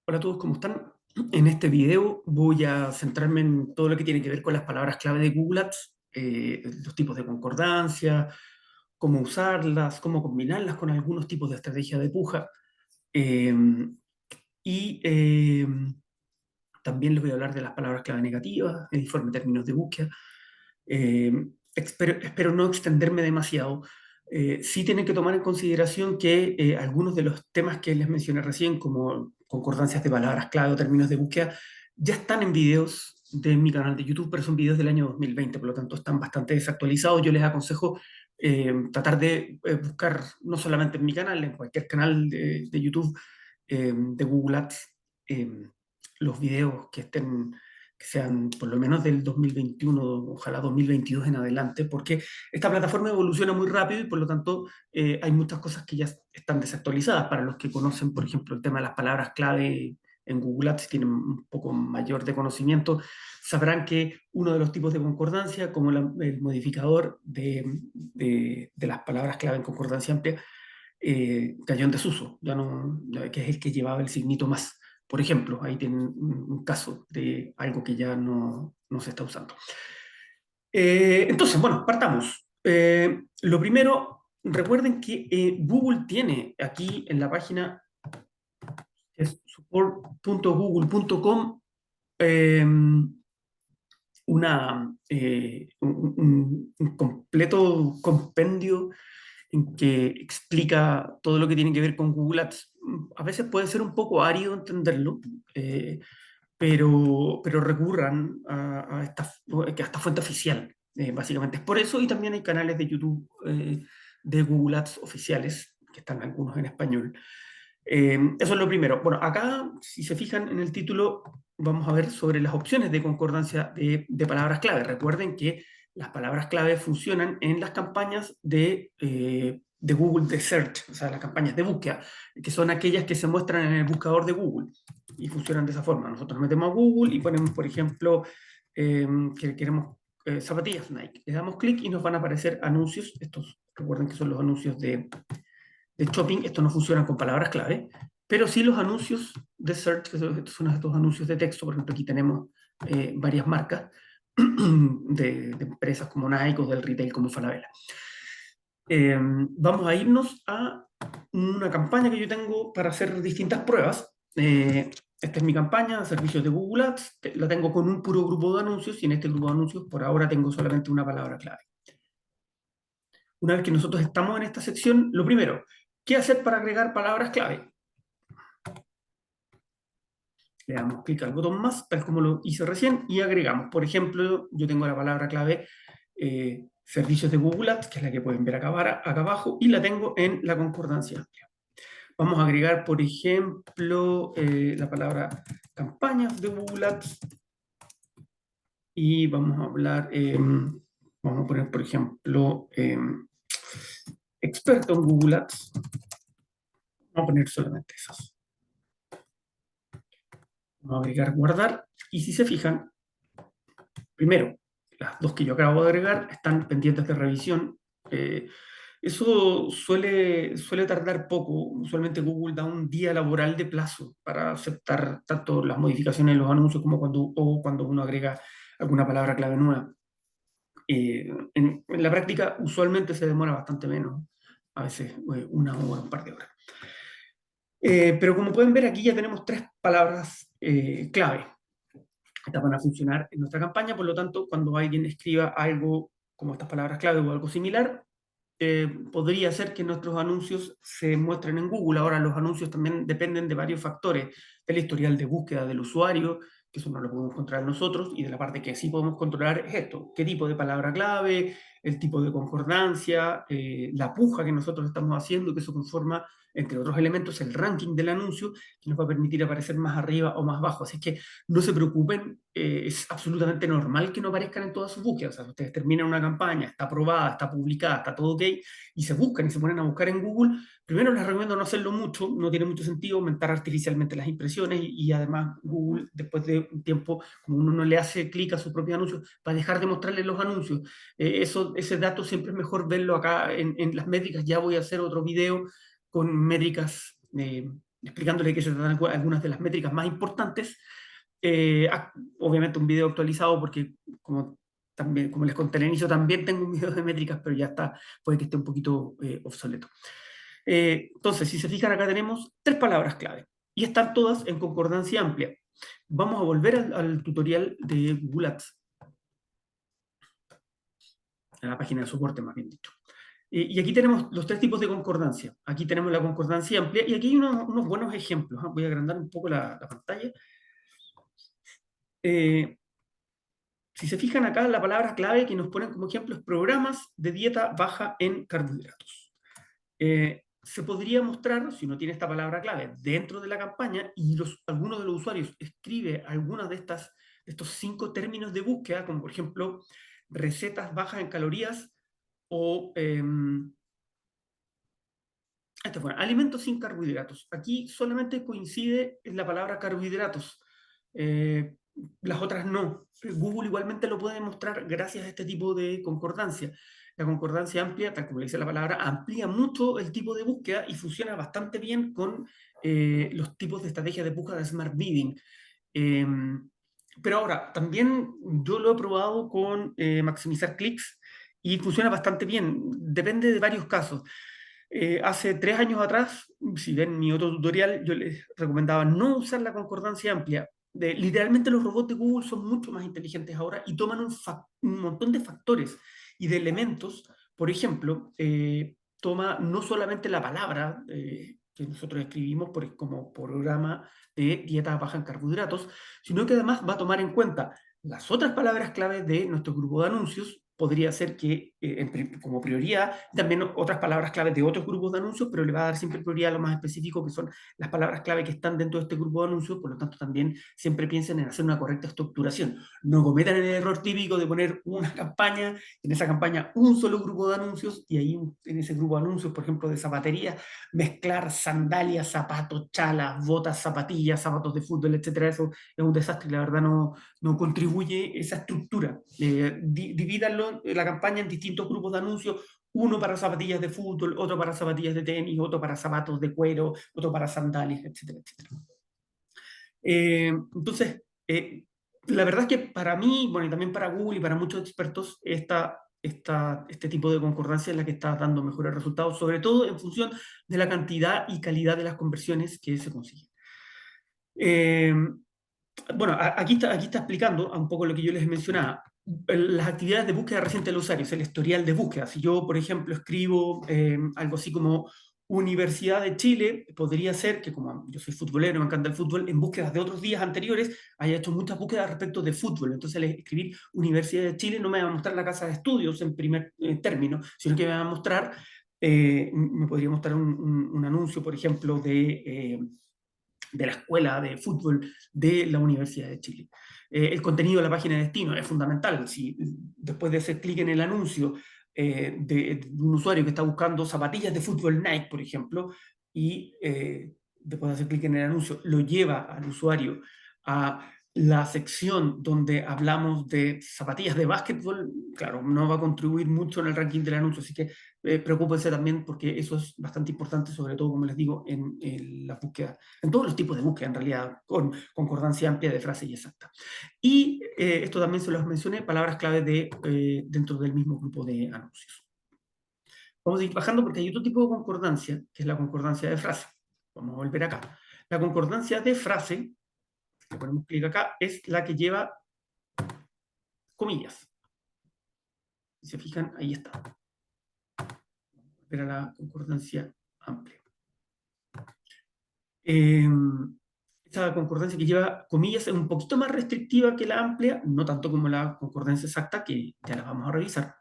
Hola a todos, ¿cómo están? En este video voy a centrarme en todo lo que tiene que ver con las palabras clave de Google Ads, los tipos de concordancia, cómo usarlas, cómo combinarlas con algunos tipos de estrategia de puja. eh, y También les voy a hablar de las palabras clave negativas, el informe de términos de búsqueda. Eh, espero no extenderme demasiado. Sí tienen que tomar en consideración que algunos de los temas que les mencioné recién, como concordancias de palabras clave o términos de búsqueda, ya están en videos de mi canal de YouTube, pero son videos del año 2020, por lo tanto están bastante desactualizados. Yo les aconsejo tratar de buscar, no solamente en mi canal, en cualquier canal de YouTube de Google Ads, eh, los videos que estén que sean por lo menos del 2021, ojalá 2022 en adelante, porque esta plataforma evoluciona muy rápido y por lo tanto hay muchas cosas que ya están desactualizadas. Para los que conocen, por ejemplo, el tema de las palabras clave en Google Ads, tienen un poco mayor de conocimiento, sabrán que uno de los tipos de concordancia, como el modificador de las palabras clave en concordancia amplia, cayó en desuso, que es el que llevaba el signito más. Por ejemplo, ahí tienen un caso de algo que ya no se está usando. Entonces, bueno, partamos. Lo primero, recuerden que Google tiene aquí en la página, que es support.google.com, eh, un completo compendio en que explica todo lo que tiene que ver con Google Ads. A veces puede ser un poco árido entenderlo, eh, pero recurran a esta fuente oficial. Básicamente es por eso, y también hay canales de YouTube de Google Ads oficiales, que están algunos en español. Eso es lo primero. Bueno, acá, si se fijan en el título, vamos a ver sobre las opciones de concordancia de palabras clave. Recuerden que las palabras clave funcionan en las campañas de Google de Search, o sea, las campañas de búsqueda, que son aquellas que se muestran en el buscador de Google y funcionan de esa forma. Nosotros metemos a Google y ponemos, por ejemplo, que queremos zapatillas Nike. Le damos clic y nos van a aparecer anuncios. Estos, recuerden que son los anuncios de shopping. Estos no funcionan con palabras clave, pero sí los anuncios de search, que son estos anuncios de texto. Por ejemplo, aquí tenemos varias marcas de empresas como Nike o del retail como Falabella. Vamos a irnos a una campaña que yo tengo para hacer distintas pruebas. Esta es mi campaña, servicios de Google Ads. La tengo con un puro grupo de anuncios y en este grupo de anuncios por ahora tengo solamente una palabra clave. Una vez que nosotros estamos en esta sección, lo primero, ¿qué hacer para agregar palabras clave? Le damos clic al botón más, tal como lo hice recién, y agregamos. Por ejemplo, yo tengo la palabra clave servicios de Google Ads, que es la que pueden ver acá abajo, y la tengo en la concordancia amplia. Vamos a agregar, por ejemplo, la palabra campañas de Google Ads y vamos a hablar, vamos a poner, por ejemplo, experto en Google Ads. Vamos a poner solamente esas. Vamos a agregar, guardar. Y si se fijan, primero, las dos que yo acabo de agregar están pendientes de revisión. Eh, Eso suele tardar poco. Usualmente Google da un día laboral de plazo para aceptar tanto las modificaciones en los anuncios como cuando uno agrega alguna palabra clave nueva. En la práctica usualmente se demora bastante menos, a veces una hora, un par de horas. Pero como pueden ver aquí ya tenemos tres palabras clave. Estas van a funcionar en nuestra campaña, por lo tanto, cuando alguien escriba algo como estas palabras clave o algo similar, podría ser que nuestros anuncios se muestren en Google. Ahora, los anuncios también dependen de varios factores, del historial de búsqueda del usuario, que eso no lo podemos controlar nosotros, y de la parte que sí podemos controlar es esto, qué tipo de palabra clave, el tipo de concordancia, la puja que nosotros estamos haciendo, que eso conforma, entre otros elementos, el ranking del anuncio, que nos va a permitir aparecer más arriba o más abajo. Así que no se preocupen, es absolutamente normal que no aparezcan en todas sus búsquedas. O sea, si ustedes terminan una campaña, está aprobada, está publicada, está todo ok, y se buscan y se ponen a buscar en Google, primero les recomiendo no hacerlo mucho, no tiene mucho sentido aumentar artificialmente las impresiones y además Google, después de un tiempo, como uno no le hace clic a su propio anuncio, va a dejar de mostrarle los anuncios. Ese dato siempre es mejor verlo acá en las métricas. Ya voy a hacer otro video con métricas explicándole de qué se tratan algunas de las métricas más importantes. Obviamente un video actualizado porque también, como les conté al inicio, también tengo un video de métricas, pero ya está, puede que esté un poquito obsoleto. Entonces, si se fijan, acá tenemos 3 palabras clave y están todas en concordancia amplia. Vamos a volver al tutorial de Google Ads, a la página de soporte más bien dicho. Y aquí tenemos los 3 tipos de concordancia. Aquí tenemos la concordancia amplia y aquí hay unos buenos ejemplos. Voy a agrandar un poco la pantalla. Si se fijan acá, la palabra clave que nos ponen como ejemplo es programas de dieta baja en carbohidratos. Se podría mostrar, si uno tiene esta palabra clave dentro de la campaña y algunos de los usuarios escribe algunas de estos 5 términos de búsqueda, como por ejemplo recetas bajas en calorías o alimentos sin carbohidratos. Aquí solamente coincide en la palabra carbohidratos. Eh, las otras no. Google igualmente lo puede mostrar gracias a este tipo de concordancia. La concordancia amplia, tal como le dice la palabra, amplía mucho el tipo de búsqueda y funciona bastante bien con los tipos de estrategias de búsqueda de Smart Bidding. Eh, pero ahora, también yo lo he probado con maximizar clics y funciona bastante bien. Depende de varios casos. Hace 3 años atrás, si ven mi otro tutorial, yo les recomendaba no usar la concordancia amplia. Literalmente los robots de Google son mucho más inteligentes ahora y toman un montón de factores y de elementos. Por ejemplo, toma no solamente la palabra que nosotros escribimos como programa de dieta baja en carbohidratos, sino que además va a tomar en cuenta las otras palabras clave de nuestro grupo de anuncios. Podría ser que como prioridad, también otras palabras clave de otros grupos de anuncios, pero le va a dar siempre prioridad a lo más específico, que son las palabras clave que están dentro de este grupo de anuncios. Por lo tanto, también siempre piensen en hacer una correcta estructuración. No cometan el error típico de poner una campaña, en esa campaña un solo grupo de anuncios, y ahí en ese grupo de anuncios, por ejemplo, de zapatería, mezclar sandalias, zapatos, chalas, botas, zapatillas, zapatos de fútbol, etcétera. Eso es un desastre, la verdad no contribuye esa estructura. Divídanlo la campaña en distintos grupos de anuncios, uno para zapatillas de fútbol, otro para zapatillas de tenis, otro para zapatos de cuero, otro para sandalias, etcétera, etcétera. Entonces, la verdad es que para mí, bueno, y también para Google y para muchos expertos, este tipo de concordancia es la que está dando mejores resultados, sobre todo en función de la cantidad y calidad de las conversiones que se consiguen. Bueno, aquí está explicando un poco lo que yo les mencionaba. Las actividades de búsqueda reciente del usuario, es el historial de búsqueda. Si yo, por ejemplo, escribo algo así como Universidad de Chile, podría ser que como yo soy futbolero, me encanta el fútbol, en búsquedas de otros días anteriores haya hecho muchas búsquedas respecto de fútbol. Entonces, al escribir Universidad de Chile no me va a mostrar la casa de estudios en primer término, sino que me va a mostrar, me podría mostrar un anuncio, por ejemplo, de la escuela de fútbol de la Universidad de Chile. El contenido de la página de destino es fundamental. Si después de hacer clic en el anuncio de un usuario que está buscando zapatillas de fútbol Nike, por ejemplo, y después de hacer clic en el anuncio lo lleva al usuario a la sección donde hablamos de zapatillas de básquetbol, claro, no va a contribuir mucho en el ranking del anuncio, así que preocúpense también porque eso es bastante importante, sobre todo, como les digo, en la búsqueda, en todos los tipos de búsqueda, en realidad, con concordancia amplia de frase y exacta. Y esto también se los mencioné, palabras clave dentro del mismo grupo de anuncios. Vamos a ir bajando porque hay otro tipo de concordancia, que es la concordancia de frase. Vamos a volver acá. La concordancia de frase, le ponemos clic acá, es la que lleva comillas. Si se fijan, ahí está. Era la concordancia amplia. Esta concordancia que lleva comillas es un poquito más restrictiva que la amplia, no tanto como la concordancia exacta, que ya la vamos a revisar.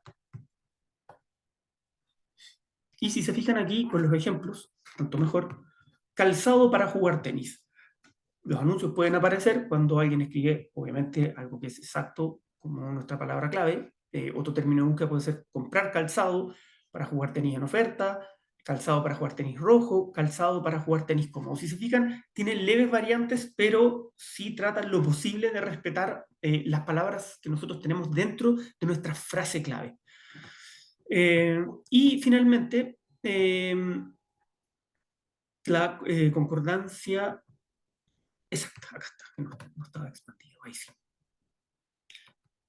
Y si se fijan aquí con los ejemplos, tanto mejor, calzado para jugar tenis. Los anuncios pueden aparecer cuando alguien escribe, obviamente, algo que es exacto, como nuestra palabra clave. Otro término de búsqueda puede ser comprar calzado para jugar tenis en oferta, calzado para jugar tenis rojo, calzado para jugar tenis cómodo. Si se fijan, tienen leves variantes, pero sí tratan lo posible de respetar las palabras que nosotros tenemos dentro de nuestra frase clave. Y finalmente, la concordancia exacta, acá está, que no estaba expandido, ahí sí.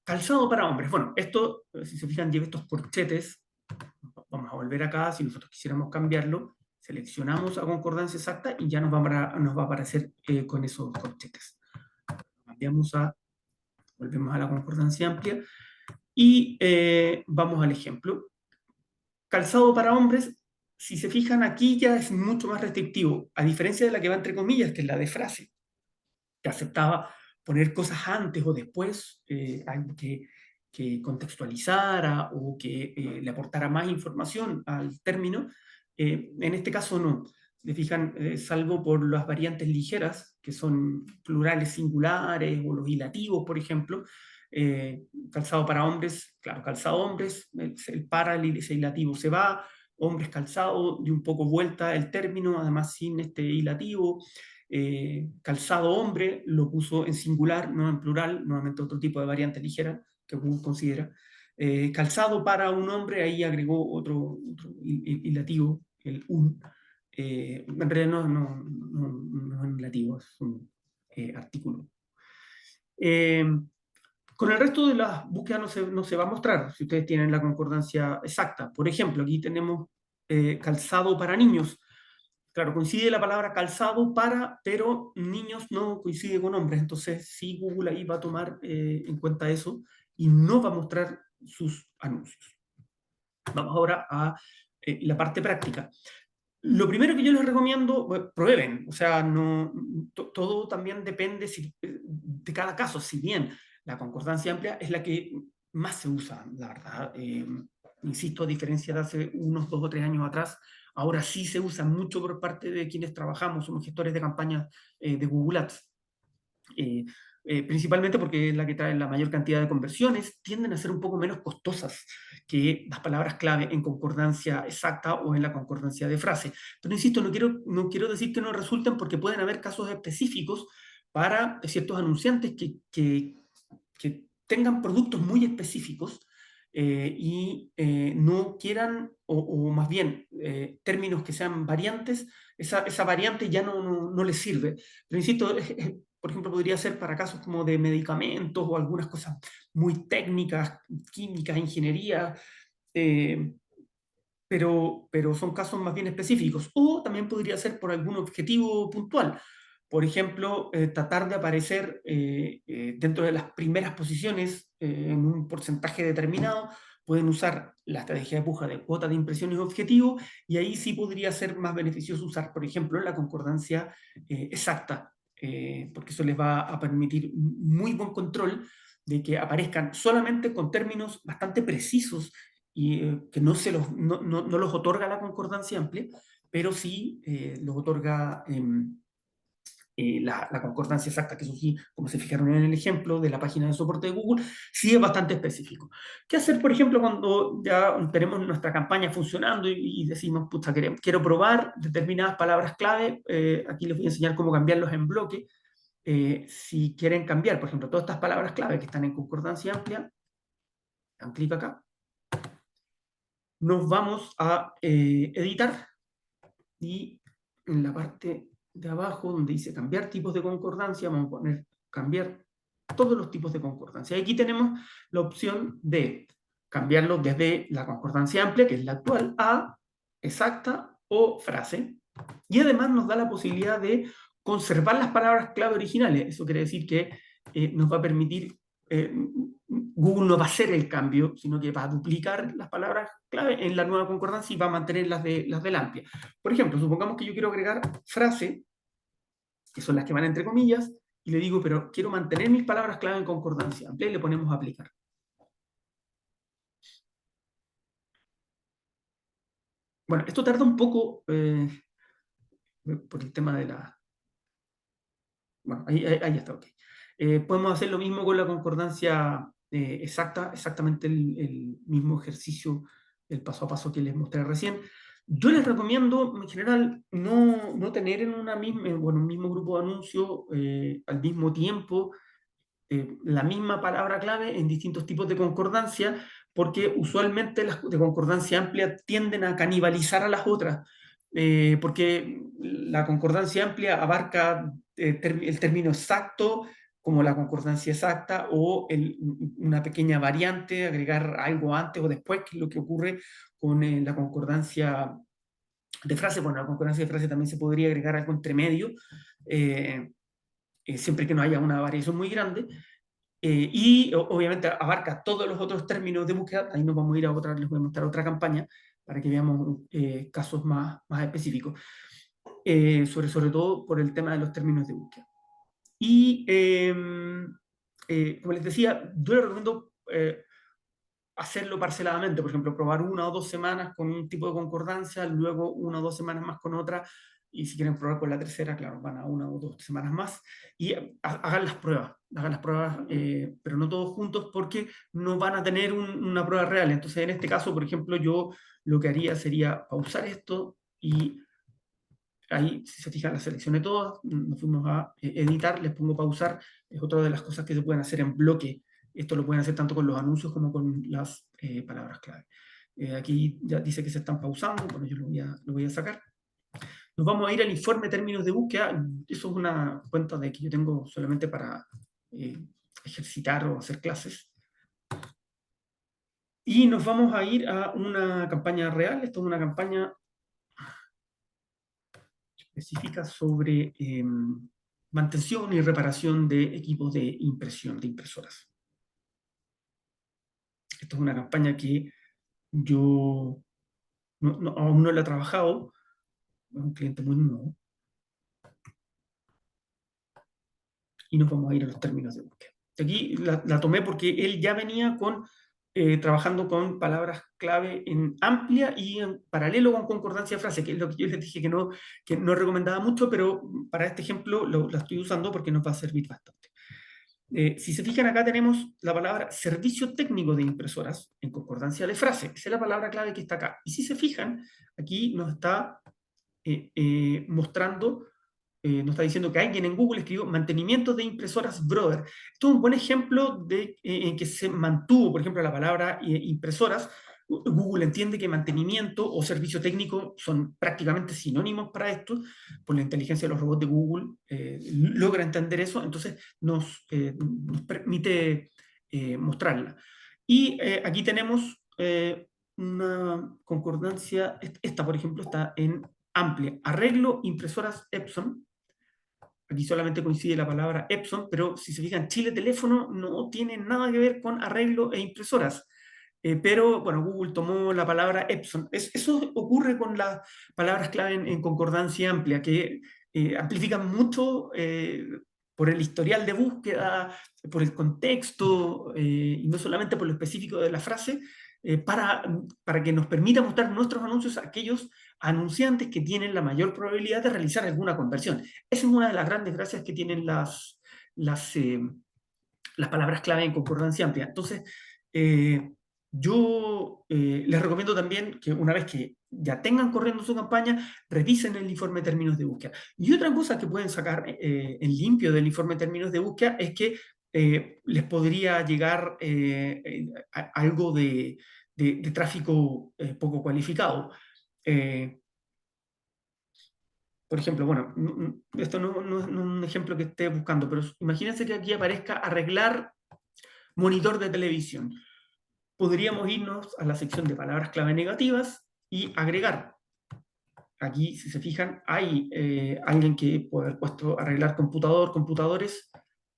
Calzado para hombres. Bueno, esto, si se fijan, lleva estos corchetes. Vamos a volver acá, si nosotros quisiéramos cambiarlo, seleccionamos a concordancia exacta y ya nos va a aparecer con esos corchetes. Cambiamos volvemos a la concordancia amplia y vamos al ejemplo. Calzado para hombres, si se fijan aquí ya es mucho más restrictivo, a diferencia de la que va entre comillas, que es la de frase, que aceptaba poner cosas antes o después, algo que contextualizara o que le aportara más información al término. En este caso no. Se fijan, salvo por las variantes ligeras, que son plurales singulares o los hilativos, por ejemplo. Calzado para hombres, claro, calzado hombres, el para, ese hilativo se va, hombres calzado, de un poco vuelta el término, además sin este hilativo. Calzado hombre lo puso en singular, no en plural, nuevamente otro tipo de variante ligera que Google considera. Calzado para un hombre, ahí agregó otro ilativo, el un. En realidad no es un ilativo, es un artículo. Con el resto de las búsquedas no se va a mostrar si ustedes tienen la concordancia exacta. Por ejemplo, aquí tenemos calzado para niños. Claro, coincide la palabra calzado para, pero niños no coincide con hombres. Entonces, sí, Google ahí va a tomar en cuenta eso y no va a mostrar sus anuncios. Vamos ahora a la parte práctica. Lo primero que yo les recomiendo, bueno, prueben, o sea, todo también depende de cada caso, si bien la concordancia amplia es la que más se usa, la verdad. Insisto, a diferencia de hace unos 2 o 3 años atrás, ahora sí se usa mucho por parte de quienes trabajamos, somos gestores de campañas de Google Ads. Eh, Principalmente porque es la que trae la mayor cantidad de conversiones, tienden a ser un poco menos costosas que las palabras clave en concordancia exacta o en la concordancia de frase. Pero insisto, no quiero decir que no resulten porque pueden haber casos específicos para ciertos anunciantes que tengan productos muy específicos y no quieran, o más bien términos que sean variantes, esa variante ya no les sirve. Pero insisto, por ejemplo, podría ser para casos como de medicamentos o algunas cosas muy técnicas, químicas, ingeniería, eh, pero son casos más bien específicos. O también podría ser por algún objetivo puntual. Por ejemplo, tratar de aparecer dentro de las primeras posiciones en un porcentaje determinado. Pueden usar la estrategia de puja de cuota de impresiones objetivo y ahí sí podría ser más beneficioso usar, por ejemplo, la concordancia exacta, porque eso les va a permitir muy buen control de que aparezcan solamente con términos bastante precisos y que no los otorga la concordancia amplia, pero sí los otorga la concordancia exacta, que eso sí, como se fijaron en el ejemplo de la página de soporte de Google, sí es bastante específico. ¿Qué hacer, por ejemplo, cuando ya tenemos nuestra campaña funcionando y decimos, pucha, quiero probar determinadas palabras clave? Aquí les voy a enseñar cómo cambiarlos en bloque. Si quieren cambiar, por ejemplo, todas estas palabras clave que están en concordancia amplia, dan clic acá, nos vamos a editar y en la parte de abajo donde dice cambiar tipos de concordancia, vamos a poner cambiar todos los tipos de concordancia. Y aquí tenemos la opción de cambiarlo desde la concordancia amplia, que es la actual, a exacta o frase. Y además nos da la posibilidad de conservar las palabras clave originales. Eso quiere decir que nos va a permitir, Google no va a hacer el cambio, sino que va a duplicar las palabras clave en la nueva concordancia y va a mantener las de la amplia. Por ejemplo, supongamos que yo quiero agregar frase, que son las que van entre comillas, y le digo, pero quiero mantener mis palabras clave en concordancia amplia y le ponemos a aplicar. Bueno, esto tarda un poco por el tema de la... Bueno, ahí está, ok. Podemos hacer lo mismo con la concordancia exacta, exactamente el mismo ejercicio, el paso a paso que les mostré recién. Yo les recomiendo, en general, no tener en un mismo grupo de anuncios al mismo tiempo la misma palabra clave en distintos tipos de concordancia, porque usualmente las de concordancia amplia tienden a canibalizar a las otras. porque la concordancia amplia abarca el término exacto como la concordancia exacta o una pequeña variante, agregar algo antes o después, que es lo que ocurre con la concordancia de frase. Bueno, la concordancia de frase también se podría agregar algo entre medio, eh, siempre que no haya una variación muy grande. Y obviamente abarca todos los otros términos de búsqueda. Ahí nos vamos a ir a otra, les voy a mostrar otra campaña para que veamos casos más específicos, sobre todo por el tema de los términos de búsqueda. Y como les decía, yo les recomiendo hacerlo parceladamente, por ejemplo, probar 1 o 2 semanas con un tipo de concordancia, luego 1 o 2 semanas más con otra, y si quieren probar con la tercera, claro, van a 1 o 2 semanas más, y hagan las pruebas, pero no todos juntos porque no van a tener una prueba real. Entonces, en este caso, por ejemplo, yo lo que haría sería pausar esto y ahí, si se fijan, las seleccioné todas, nos fuimos a editar, les pongo pausar, es otra de las cosas que se pueden hacer en bloque. Esto lo pueden hacer tanto con los anuncios como con las palabras clave. Aquí ya dice que se están pausando, bueno, yo lo voy a sacar. Nos vamos a ir al informe de términos de búsqueda. Eso es una cuenta de que yo tengo solamente para eh, ejercitar o hacer clases. Y nos vamos a ir a una campaña real. Esto es una campaña específica sobre mantención y reparación de equipos de impresión, de impresoras. Esto es una campaña que yo aún no la he trabajado, es un cliente muy nuevo, y nos vamos a ir a los términos de búsqueda. Aquí la tomé porque él ya venía trabajando con palabras clave en amplia y en paralelo con concordancia de frase, que es lo que yo les dije que no recomendaba mucho, pero para este ejemplo la estoy usando porque nos va a servir bastante. Si se fijan, acá tenemos la palabra servicio técnico de impresoras en concordancia de frase. Esa es la palabra clave que está acá. Y si se fijan, aquí nos está mostrando, nos está diciendo que alguien en Google escribió mantenimiento de impresoras Brother. Esto es un buen ejemplo en que se mantuvo, por ejemplo, la palabra impresoras. Google entiende que mantenimiento o servicio técnico son prácticamente sinónimos para esto, por la inteligencia de los robots de Google logra entender eso, entonces nos permite mostrarla. Y aquí tenemos una concordancia, esta por ejemplo está en amplia, arreglo impresoras Epson. Aquí solamente coincide la palabra Epson, pero si se fijan, Chile Teléfono no tiene nada que ver con arreglo e impresoras. Pero bueno, Google tomó la palabra Epson. Eso ocurre con las palabras clave en concordancia amplia, que amplifican mucho por el historial de búsqueda, por el contexto, y no solamente por lo específico de la frase, para que nos permita mostrar nuestros anuncios a aquellos anunciantes que tienen la mayor probabilidad de realizar alguna conversión. Esa es una de las grandes gracias que tienen las, eh, las palabras clave en concordancia amplia. Entonces, yo les recomiendo también que una vez que ya tengan corriendo su campaña, revisen el informe de términos de búsqueda. Y otra cosa que pueden sacar en limpio del informe de términos de búsqueda es que les podría llegar algo de tráfico poco cualificado. Eh, por ejemplo, bueno, esto no es un ejemplo que esté buscando, pero imagínense que aquí aparezca arreglar monitor de televisión. Podríamos irnos a la sección de palabras clave negativas y agregar. Aquí, si se fijan, hay alguien que puede haber puesto arreglar computador, computadores,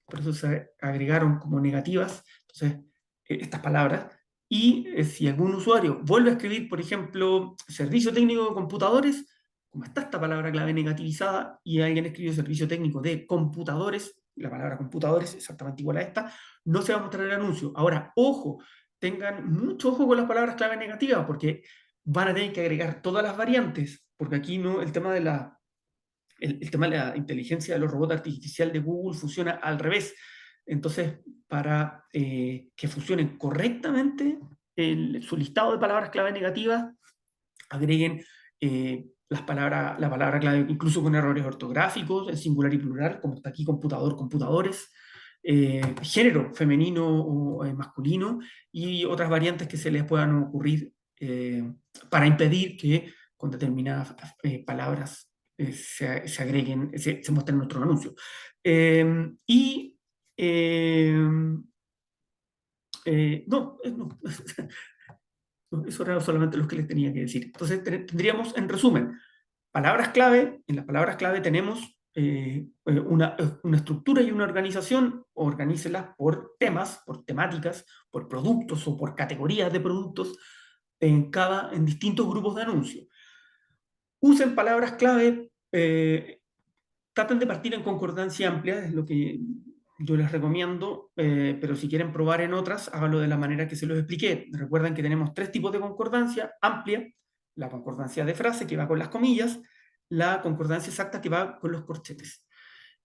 por eso se agregaron como negativas, entonces, estas palabras. Y si algún usuario vuelve a escribir, por ejemplo, servicio técnico de computadores, como está esta palabra clave negativizada y alguien escribió servicio técnico de computadores, la palabra computadores exactamente igual a esta, no se va a mostrar el anuncio. Ahora, ojo, tengan mucho ojo con las palabras clave negativas, porque van a tener que agregar todas las variantes, porque aquí no, el tema de la inteligencia de los robots artificiales de Google funciona al revés. Entonces, para que funcionen correctamente su listado de palabras clave negativas, agreguen la palabra clave, incluso con errores ortográficos, en singular y plural, como está aquí computador, computadores, género femenino o masculino, y otras variantes que se les puedan ocurrir para impedir que con determinadas palabras se agreguen, se muestren en nuestro anuncio. Y no, no, no, eso era solamente lo que les tenía que decir. Entonces tendríamos, en resumen, palabras clave. En las palabras clave tenemos una estructura y una organización. Organícelas por temas, por temáticas, por productos o por categorías de productos en distintos grupos de anuncios. Usen palabras clave, traten de partir en concordancia amplia, es lo que yo les recomiendo, pero si quieren probar en otras, háganlo de la manera que se los expliqué. Recuerden que tenemos 3 tipos de concordancia: amplia, la concordancia de frase que va con las comillas, la concordancia exacta que va con los corchetes.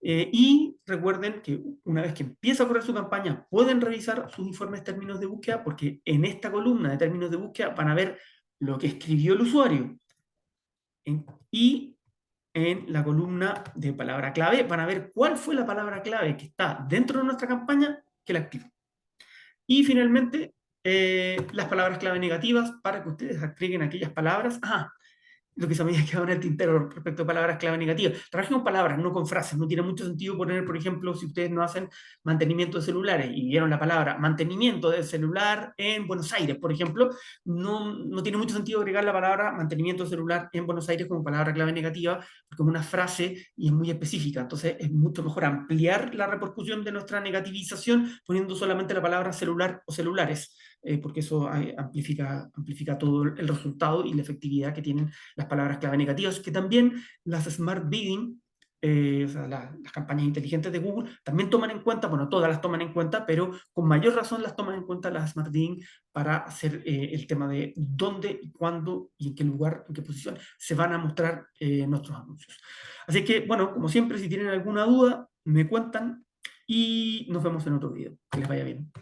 Y recuerden que una vez que empieza a correr su campaña, pueden revisar sus informes de términos de búsqueda, porque en esta columna de términos de búsqueda van a ver lo que escribió el usuario. Y en la columna de palabra clave van a ver cuál fue la palabra clave que está dentro de nuestra campaña que la activó. Y finalmente, las palabras clave negativas, para que ustedes agreguen aquellas palabras. Lo que se me había quedado en el tintero respecto a palabras clave negativas. Trabajen con palabras, no con frases. No tiene mucho sentido poner, por ejemplo, si ustedes no hacen mantenimiento de celulares y vieron la palabra mantenimiento del celular en Buenos Aires, por ejemplo, no tiene mucho sentido agregar la palabra mantenimiento del celular en Buenos Aires como palabra clave negativa, porque es una frase y es muy específica. Entonces es mucho mejor ampliar la repercusión de nuestra negativización poniendo solamente la palabra celular o celulares, porque eso amplifica todo el resultado y la efectividad que tienen las palabras clave negativas, que también las Smart Bidding, o sea, las campañas inteligentes de Google, también toman en cuenta, bueno, todas las toman en cuenta, pero con mayor razón las toman en cuenta las Smart Bidding para hacer el tema de dónde, cuándo y en qué lugar, en qué posición se van a mostrar nuestros anuncios. Así que, bueno, como siempre, si tienen alguna duda, me cuentan y nos vemos en otro video. Que les vaya bien.